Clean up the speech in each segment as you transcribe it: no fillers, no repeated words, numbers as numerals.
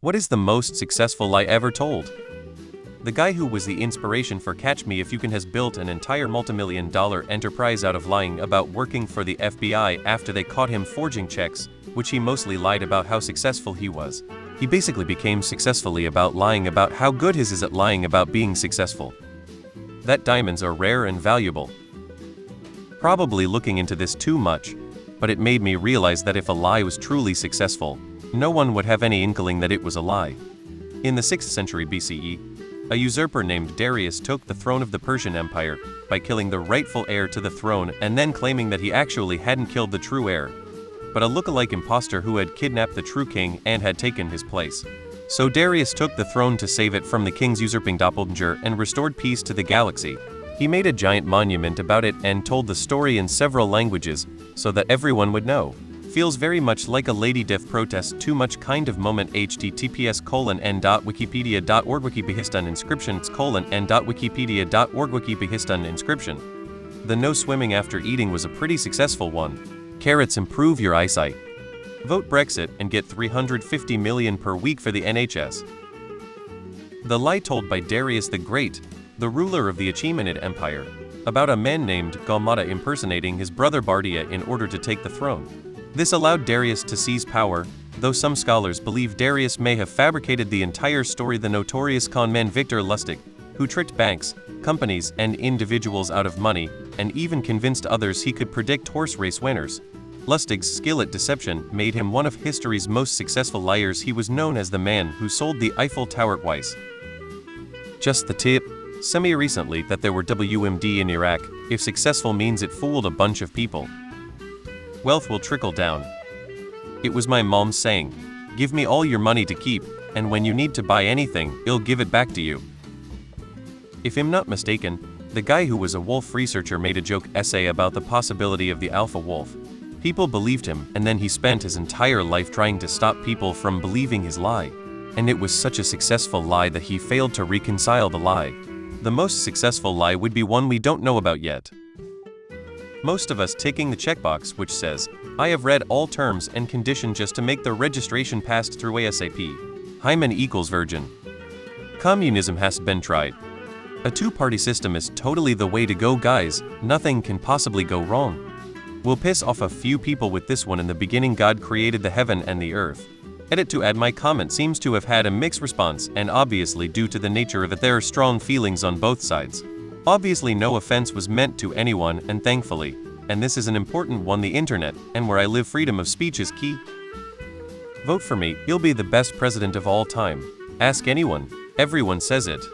What is the most successful lie ever told? The guy who was the inspiration for Catch Me If You Can has built an entire multimillion-dollar enterprise out of lying about working for the FBI after they caught him forging checks, which he mostly lied about how successful he was. He basically became successfully about lying about how good his is at lying about being successful. That diamonds are rare and valuable. Probably looking into this too much, but it made me realize that if a lie was truly successful, no one would have any inkling that it was a lie. In the 6th century BCE, a usurper named Darius took the throne of the Persian Empire by killing the rightful heir to the throne and then claiming that he actually hadn't killed the true heir, but a look-alike imposter who had kidnapped the true king and had taken his place. So Darius took the throne to save it from the king's usurping doppelganger and restored peace to the galaxy. He made a giant monument about it and told the story in several languages so that everyone would know. Feels very much like a Lady Diff protest too much kind of moment. https://n.wikipedia.org Wikipehistan inscriptions:/n.wikipedia.org Wikipehistan inscription. The no swimming after eating was a pretty successful one. Carrots improve your eyesight. Vote Brexit and get 350 million per week for the NHS. The lie told by Darius the Great, the ruler of the Achaemenid Empire, about a man named Gaumata impersonating his brother Bardia in order to take the throne. This allowed Darius to seize power, though some scholars believe Darius may have fabricated the entire story. The notorious con man Victor Lustig, who tricked banks, companies, and individuals out of money, and even convinced others he could predict horse race winners. Lustig's skill at deception made him one of history's most successful liars. He was known as the man who sold the Eiffel Tower twice. Just the tip. Semi-recently that there were WMD in Iraq. If successful means it fooled a bunch of people. Wealth will trickle down. It was my mom's saying, give me all your money to keep, and when you need to buy anything, I'll give it back to you. If I'm not mistaken, the guy who was a wolf researcher made a joke essay about the possibility of the alpha wolf. People believed him, and then he spent his entire life trying to stop people from believing his lie. And it was such a successful lie that he failed to reconcile the lie. The most successful lie would be one we don't know about yet. Most of us ticking the checkbox which says, I have read all terms and conditions just to make the registration passed through ASAP. Hymen equals virgin. Communism has been tried. A two-party system is totally the way to go, guys. Nothing can possibly go wrong. We'll piss off a few people with this one. In the beginning God created the heaven and the earth. Edit to add. My comment seems to have had a mixed response, and obviously due to the nature of it there are strong feelings on both sides. Obviously no offense was meant to anyone, and thankfully, and this is an important one, the internet, and where I live, freedom of speech is key. Vote for me, you'll be the best president of all time. Ask anyone, everyone says it.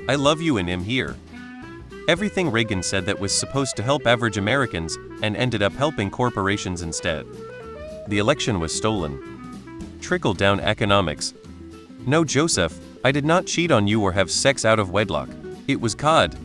I love you and am here. Everything Reagan said that was supposed to help average Americans, and ended up helping corporations instead. The election was stolen. Trickle-down economics. No, Joseph, I did not cheat on you or have sex out of wedlock. It was God,